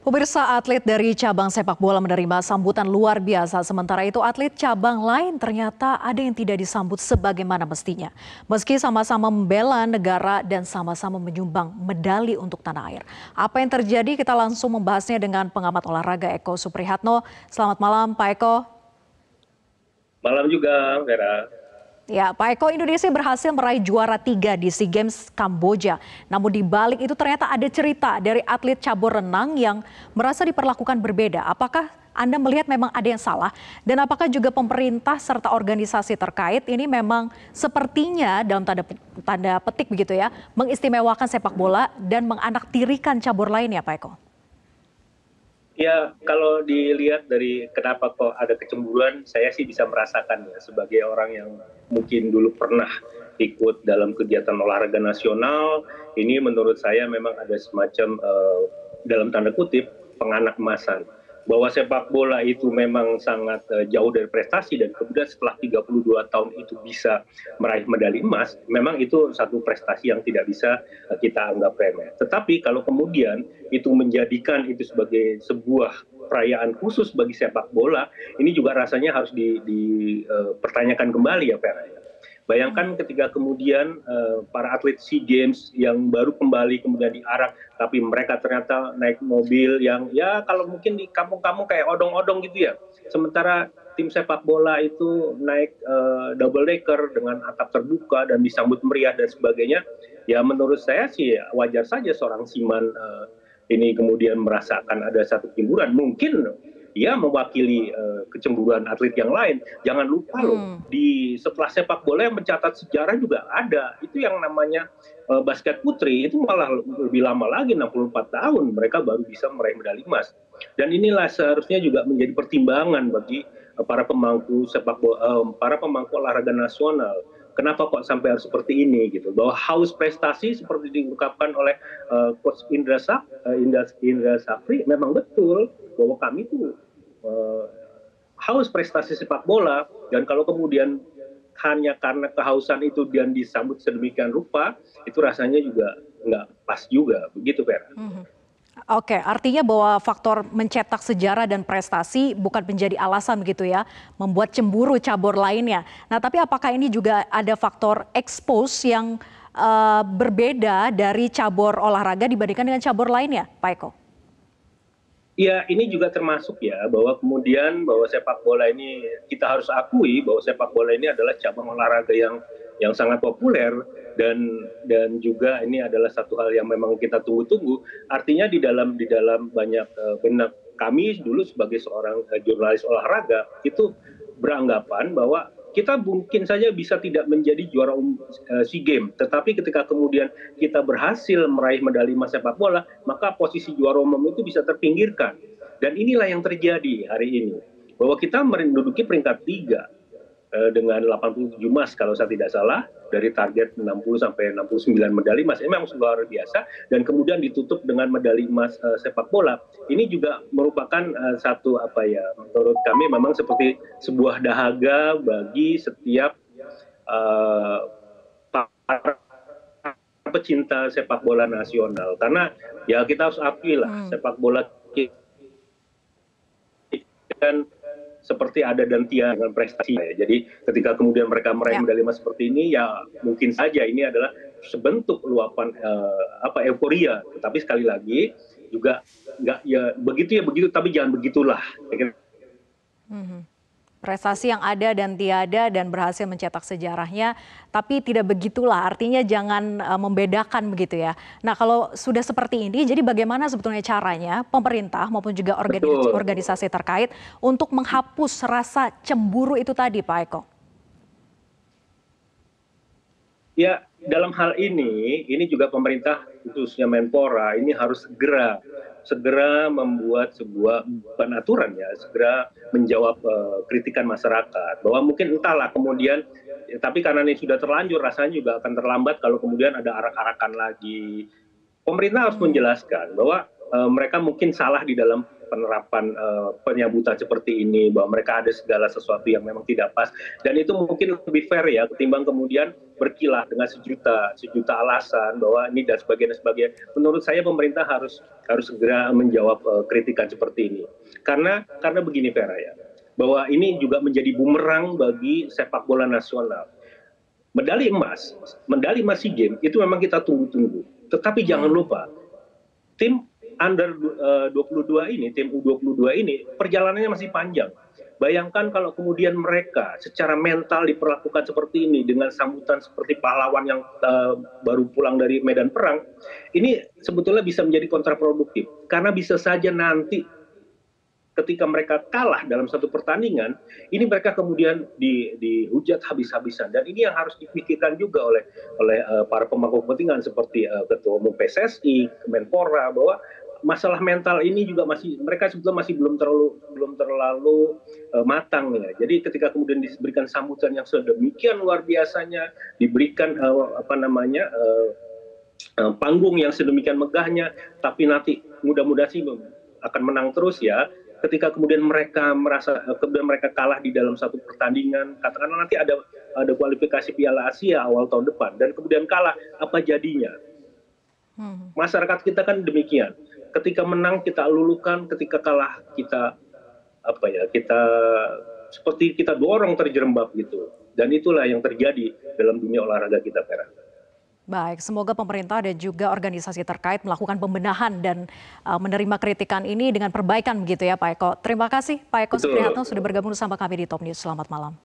Pemirsa, atlet dari cabang sepak bola menerima sambutan luar biasa. Sementara itu atlet cabang lain ternyata ada yang tidak disambut sebagaimana mestinya. Meski sama-sama membela negara dan sama-sama menyumbang medali untuk tanah air. Apa yang terjadi, kita langsung membahasnya dengan pengamat olahraga Eko Suprihatno. Selamat malam Pak Eko. Malam juga, Vera. Ya, Pak Eko, Indonesia berhasil meraih juara 3 di SEA Games Kamboja. Namun di balik itu ternyata ada cerita dari atlet cabur renang yang merasa diperlakukan berbeda. Apakah Anda melihat memang ada yang salah? Dan apakah juga pemerintah serta organisasi terkait ini memang sepertinya dalam tanda petik begitu ya, mengistimewakan sepak bola dan menganaktirikan cabur lainnya, Pak Eko? Ya, kalau dilihat dari kenapa kok ada kecemburuan, saya sih bisa merasakan ya sebagai orang yang mungkin dulu pernah ikut dalam kegiatan olahraga nasional. Ini menurut saya memang ada semacam dalam tanda kutip penganak-emasan. Bahwa sepak bola itu memang sangat jauh dari prestasi dan kemudian setelah 32 tahun itu bisa meraih medali emas, memang itu satu prestasi yang tidak bisa kita anggap remeh. Tetapi kalau kemudian itu menjadikan itu sebagai sebuah perayaan khusus bagi sepak bola, ini juga rasanya harus dipertanyakan kembali ya Pak. Bayangkan ketika kemudian para atlet SEA Games yang baru kembali kemudian diarak, tapi mereka ternyata naik mobil yang ya kalau mungkin di kampung-kampung kayak odong-odong gitu ya. Sementara tim sepak bola itu naik double decker dengan atap terbuka dan disambut meriah dan sebagainya. Ya menurut saya sih wajar saja seorang Siman ini kemudian merasakan ada satu hiburan. Mungkin dia mewakili kecemburuan atlet yang lain. Jangan lupa loh, setelah sepak bola yang mencatat sejarah juga ada. Itu yang namanya basket putri, itu malah lebih lama lagi, 64 tahun mereka baru bisa meraih medali emas. Dan inilah seharusnya juga menjadi pertimbangan bagi para pemangku sepak bola, para pemangku olahraga nasional. Kenapa kok sampai harus seperti ini gitu? Bahwa haus prestasi seperti diungkapkan oleh Coach Indra Safri memang betul bahwa kami tuh haus prestasi sepak bola, dan kalau kemudian hanya karena kehausan itu dan disambut sedemikian rupa, itu rasanya juga nggak pas juga, begitu Vera. Oke, artinya bahwa faktor mencetak sejarah dan prestasi bukan menjadi alasan begitu ya, membuat cemburu cabur lainnya. Nah, tapi apakah ini juga ada faktor expose yang berbeda dari cabur olahraga dibandingkan dengan cabur lainnya, Pak Eko? Ya, ini juga termasuk ya bahwa kemudian bahwa sepak bola ini kita harus akui bahwa sepak bola ini adalah cabang olahraga yang sangat populer, dan juga ini adalah satu hal yang memang kita tunggu-tunggu. Artinya di dalam banyak benak kami dulu sebagai seorang jurnalis olahraga itu beranggapan bahwa kita mungkin saja bisa tidak menjadi juara SEA Games, tetapi ketika kemudian kita berhasil meraih medali emas sepak bola, maka posisi juara umum itu bisa terpinggirkan. Dan inilah yang terjadi hari ini, bahwa kita menduduki peringkat 3 dengan 87 emas kalau saya tidak salah, dari target 60 sampai 69 medali emas. Ini memang luar biasa, dan kemudian ditutup dengan medali emas sepak bola. Ini juga merupakan satu apa ya, menurut kami memang seperti sebuah dahaga bagi setiap para pecinta sepak bola nasional, karena ya kita harus akui lah sepak bola kita kan seperti ada dan tiada dengan prestasi. Jadi ketika kemudian mereka meraih medali emas seperti ini, ya mungkin saja ini adalah sebentuk luapan euforia. Tetapi sekali lagi juga nggak ya begitu, tapi jangan begitulah. Prestasi yang ada dan tiada dan berhasil mencetak sejarahnya, tapi tidak begitulah, artinya jangan membedakan begitu ya. Nah, kalau sudah seperti ini, jadi bagaimana sebetulnya caranya pemerintah maupun juga organisasi terkait untuk menghapus rasa cemburu itu tadi, Pak Eko? Ya, dalam hal ini juga pemerintah khususnya Menpora ini harus segera membuat sebuah aturan ya, segera menjawab kritikan masyarakat bahwa mungkin entahlah kemudian, tapi karena ini sudah terlanjur rasanya juga akan terlambat kalau kemudian ada arak-arakan lagi. Pemerintah harus menjelaskan bahwa mereka mungkin salah di dalam penerapan penyambutan seperti ini, bahwa mereka ada segala sesuatu yang memang tidak pas, dan itu mungkin lebih fair ya ketimbang kemudian berkilah dengan sejuta alasan bahwa ini dan sebagainya. Menurut saya pemerintah harus segera menjawab kritikan seperti ini, karena begini Vera ya, bahwa ini juga menjadi bumerang bagi sepak bola nasional. Medali emas SEA Games itu memang kita tunggu-tunggu. Tetapi jangan lupa, tim under 22 ini, tim U22 ini perjalanannya masih panjang. Bayangkan kalau kemudian mereka secara mental diperlakukan seperti ini dengan sambutan seperti pahlawan yang baru pulang dari medan perang, ini sebetulnya bisa menjadi kontraproduktif. Karena bisa saja nanti ketika mereka kalah dalam satu pertandingan, ini mereka kemudian dihujat habis-habisan, dan ini yang harus dipikirkan juga oleh para pemangku kepentingan seperti Ketua Umum PSSI, Kemenpora, bahwa masalah mental ini juga mereka sebetulnya masih belum terlalu matang ya. Jadi ketika kemudian diberikan sambutan yang sedemikian luar biasanya, diberikan panggung yang sedemikian megahnya, tapi nanti mudah-mudahan sih akan menang terus ya. Ketika kemudian mereka kalah di dalam satu pertandingan, katakanlah nanti ada kualifikasi Piala Asia awal tahun depan, dan kemudian kalah, apa jadinya? Masyarakat kita kan demikian. Ketika menang kita lulukan, ketika kalah kita seperti kita dorong terjerembab gitu. Dan itulah yang terjadi dalam dunia olahraga kita, Vera. Baik, semoga pemerintah dan juga organisasi terkait melakukan pembenahan dan menerima kritikan ini dengan perbaikan begitu ya Pak Eko. Terima kasih Pak Eko Suprihatno sudah bergabung bersama kami di Top News. Selamat malam.